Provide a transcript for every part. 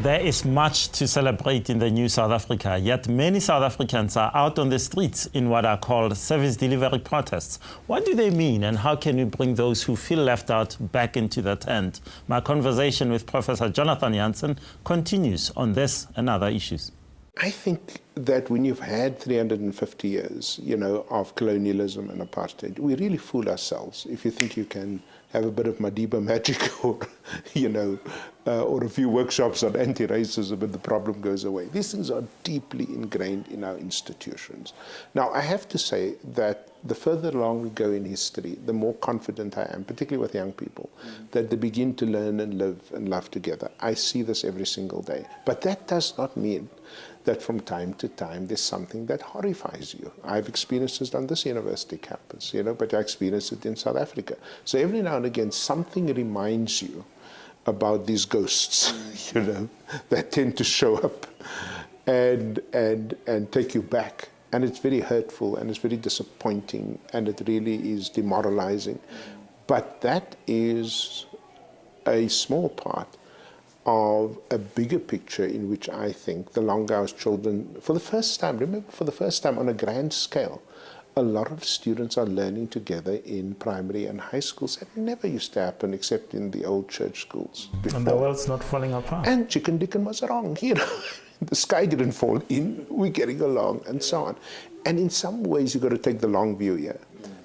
There is much to celebrate in the new South Africa, yet many South Africans are out on the streets in what are called service delivery protests. What do they mean, and how can we bring those who feel left out back into the tent? My conversation with Professor Jonathan Jansen continues on this and other issues. I think that when you've had 350 years, of colonialism and apartheid, we really fool ourselves if you think you can have a bit of Madiba magic or, or a few workshops on anti-racism and the problem goes away. These things are deeply ingrained in our institutions. Now, I have to say that the further along we go in history, the more confident I am, particularly with young people, that they begin to learn and live and love together. I see this every single day. But that does not mean that from time to time there's something that horrifies you. I've experienced this on this university campus, but I experienced it in South Africa. So every now and again something reminds you about these ghosts, that tend to show up and take you back. And it's very hurtful and it's very disappointing and it really is demoralizing. But that is a small part of a bigger picture in which I think the Longhouse children, for the first time on a grand scale, a lot of students are learning together in primary and high schools. That never used to happen except in the old church schools before. And the world's not falling apart. And Chicken Dickon was wrong, The sky didn't fall in, we're getting along, and so on. And in some ways, you've got to take the long view here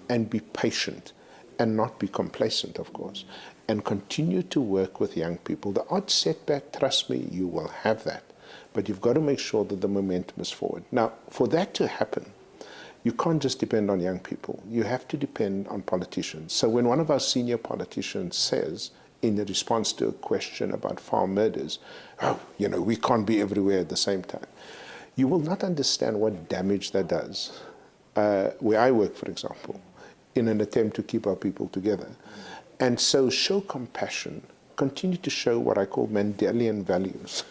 and be patient and not be complacent, of course, and continue to work with young people. The odd setback, trust me, you will have that. But you've got to make sure that the momentum is forward. Now, for that to happen, you can't just depend on young people. You have to depend on politicians. So when one of our senior politicians says, in response to a question about farm murders, we can't be everywhere at the same time, you will not understand what damage that does. Where I work, for example, in an attempt to keep our people together. And so show compassion, continue to show what I call Mandelian values,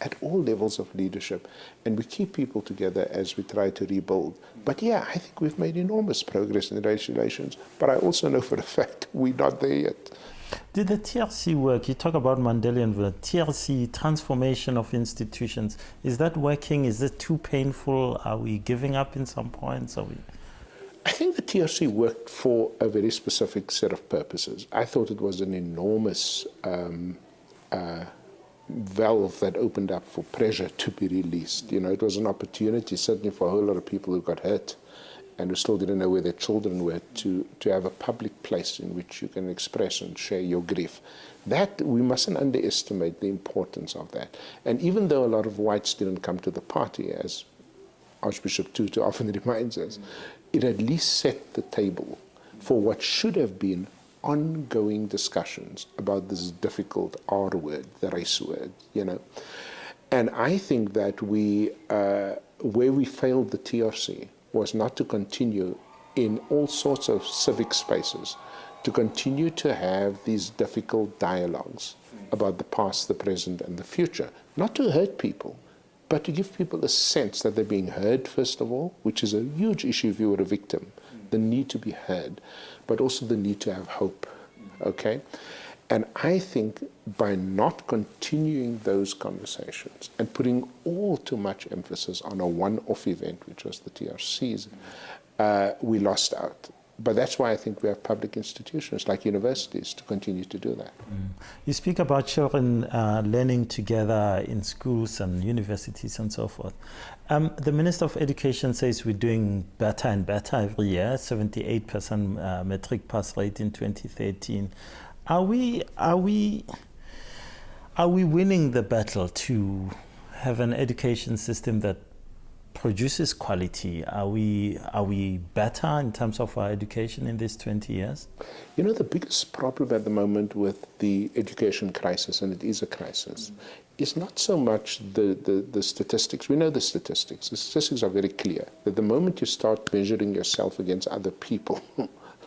at all levels of leadership. And we keep people together as we try to rebuild. But yeah, I think we've made enormous progress in race relations, but I also know for a fact we're not there yet. Did the TRC work? You talk about Mandelian value, TRC, transformation of institutions. Is that working? Is it too painful? Are we giving up in some points? I think the TRC worked for a very specific set of purposes. I thought it was an enormous valve that opened up for pressure to be released. It was an opportunity, certainly for a whole lot of people who got hurt and who still didn't know where their children were, to have a public place in which you can express and share your grief. That, we mustn't underestimate the importance of that. And even though a lot of whites didn't come to the party, as Archbishop Tutu often reminds us, it at least set the table for what should have been ongoing discussions about this difficult R word, the race word, And I think that where we failed the TRC was not to continue in all sorts of civic spaces, to continue to have these difficult dialogues about the past, the present, and the future, not to hurt people, but to give people a sense that they're being heard, first of all, which is a huge issue if you were a victim, the need to be heard, but also the need to have hope, okay? And I think by not continuing those conversations and putting all too much emphasis on a one-off event, which was the TRCs, we lost out. But that's why I think we have public institutions like universities to continue to do that. You speak about children learning together in schools and universities and so forth. The Minister of Education says we're doing better and better every year, 78% matric pass rate in 2013. Are we winning the battle to have an education system that produces quality? Are we better in terms of our education in these 20 years? The biggest problem at the moment with the education crisis, and it is a crisis, is not so much the statistics. We know the statistics. The statistics are very clear that the moment you start measuring yourself against other people,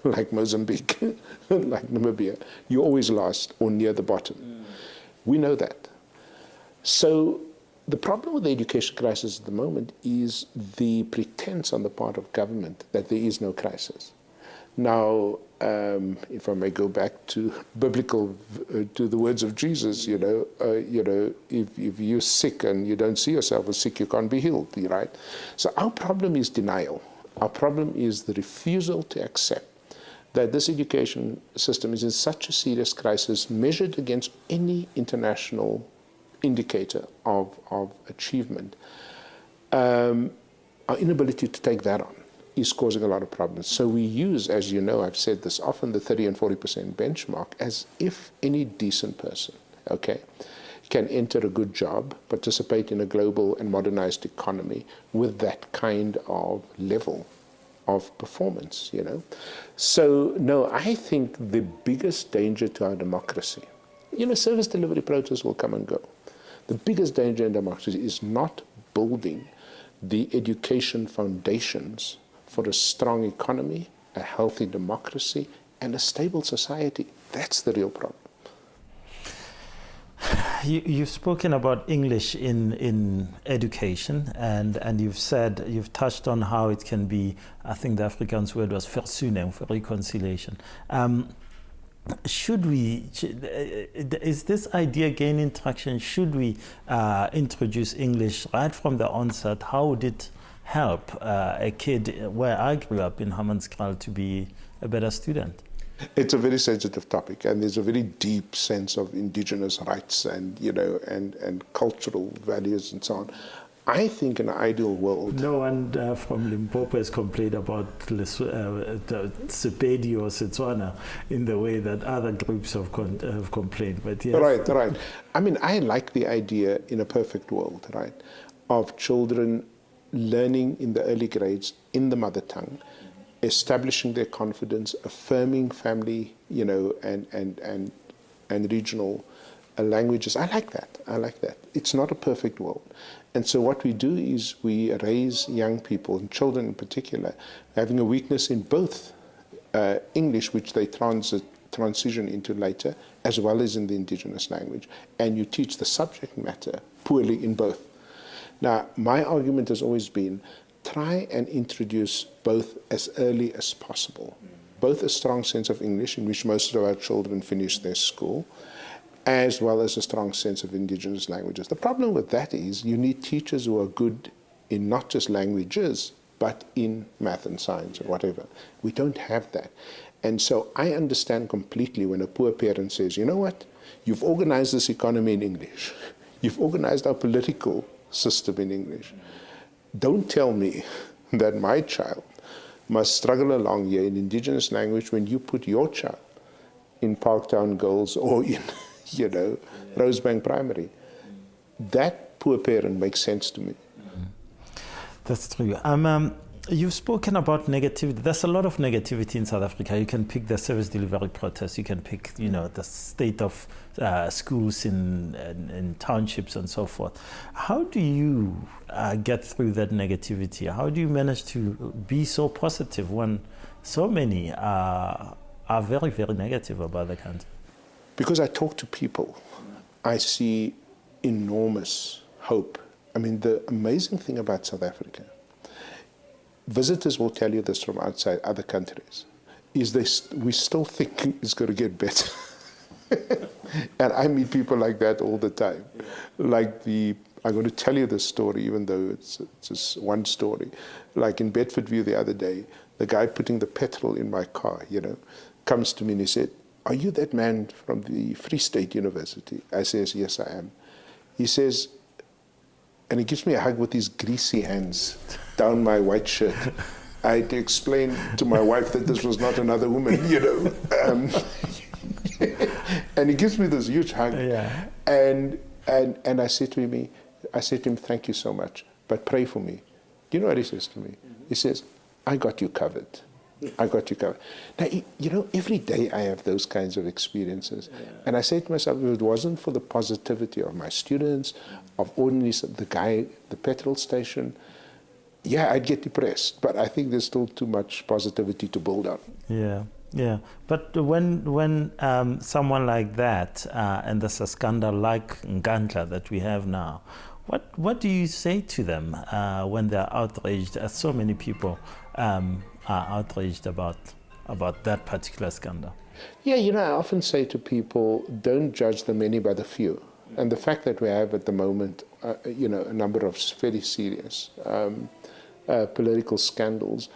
like Mozambique, like Namibia, you always last or near the bottom. We know that. So the problem with the education crisis at the moment is the pretense on the part of government that there is no crisis. Now, if I may go back to to the words of Jesus, if you're sick and you don't see yourself as sick, you can't be healed, right? So our problem is denial. Our problem is the refusal to accept that this education system is in such a serious crisis, measured against any international indicator of achievement. Our inability to take that on is causing a lot of problems. So we use, as you know, I've said this often, the 30 and 40% benchmark, as if any decent person, okay, can enter a good job, participate in a global and modernized economy with that kind of level of performance, So, no, I think the biggest danger to our democracy, service delivery protests will come and go. The biggest danger in democracy is not building the education foundations for a strong economy, a healthy democracy, and a stable society. That's the real problem. You've spoken about English in education, and you've touched on how it can be, I think the Afrikaans word was versoening, for reconciliation. Is this idea gaining traction? Should we introduce English right from the onset? How would it help a kid where I grew up in Hammanskraal to be a better student? It's a very sensitive topic, and there's a very deep sense of indigenous rights and and cultural values and so on. I think in an ideal world... No one from Limpopo has complained about Sepedi or Setswana in the way that other groups have complained. But yes. Right. I mean, I like the idea in a perfect world, right, of children learning in the early grades in the mother tongue, establishing their confidence, affirming family, and regional languages. I like that. It's not a perfect world. And so what we do is we raise young people, and children in particular, having a weakness in both English, which they transition into later, as well as in the indigenous language. And you teach the subject matter poorly in both. Now, my argument has always been, try and introduce both as early as possible. Both a strong sense of English, in which most of our children finish their school, as well as a strong sense of indigenous languages. The problem with that is you need teachers who are good in not just languages, but in math and science or whatever. We don't have that. And so I understand completely when a poor parent says, you know what, you've organized this economy in English. You've organized our political system in English. Don't tell me that my child must struggle along here in indigenous language when you put your child in Parktown Girls or in, Rosebank Primary. That poor parent makes sense to me. That's true. You've spoken about negativity. There's a lot of negativity in South Africa. You can pick the service delivery protests. You can pick, the state of schools in townships and so forth. How do you get through that negativity? How do you manage to be so positive when so many are very, very negative about the country? Because I talk to people, I see enormous hope. I mean, the amazing thing about South Africa, visitors will tell you this from outside other countries, is we still think it's going to get better. And I meet people like that all the time. I'm going to tell you this story, even though it's just one story. Like in Bedfordview the other day, the guy putting the petrol in my car, comes to me and he said, "Are you that man from the Free State University?" I says, "Yes, I am." He says, and he gives me a hug with his greasy hands down my white shirt. I had to explain to my wife that this was not another woman, and he gives me this huge hug. Yeah. And I said to him, "Thank you so much, but pray for me." Do you know what he says to me? He says, "I got you covered. I got you covered." Now, every day I have those kinds of experiences. Yeah. And I say to myself, if it wasn't for the positivity of my students, of ordinary, the guy, the petrol station, I'd get depressed. But I think there's still too much positivity to build up. Yeah. But when someone like that, and there's a scandal like Nkandla that we have now, what do you say to them when they're outraged, as so many people are outraged about about that particular scandal? Yeah, I often say to people, don't judge the many by the few. And the fact that we have at the moment, a number of very serious political scandals,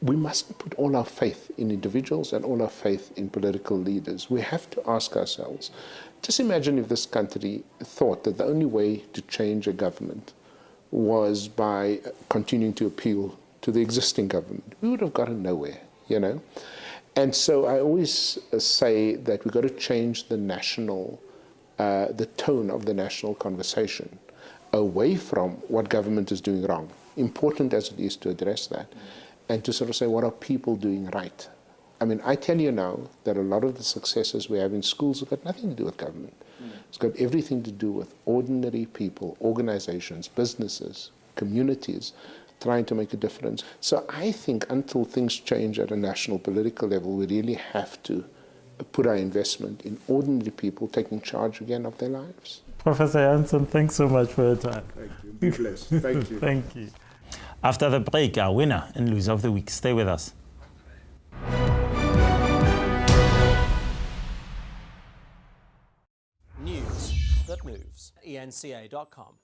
we mustn't put all our faith in individuals and all our faith in political leaders. We have to ask ourselves, just imagine if this country thought that the only way to change a government was by continuing to appeal to the existing government. We would have gotten nowhere, And so I always say that we've got to change the tone of the national conversation away from what government is doing wrong, important as it is to address that, and to sort of say, what are people doing right? I mean, I tell you now that a lot of the successes we have in schools have got nothing to do with government. It's got everything to do with ordinary people, organizations, businesses, communities, trying to make a difference. So I think until things change at a national political level, we really have to put our investment in ordinary people taking charge again of their lives. Professor Jansen, thanks so much for your time. Thank you. Be blessed. Thank you. Thank you. After the break, our winner and loser of the week. Stay with us. News that moves. ENCA.com.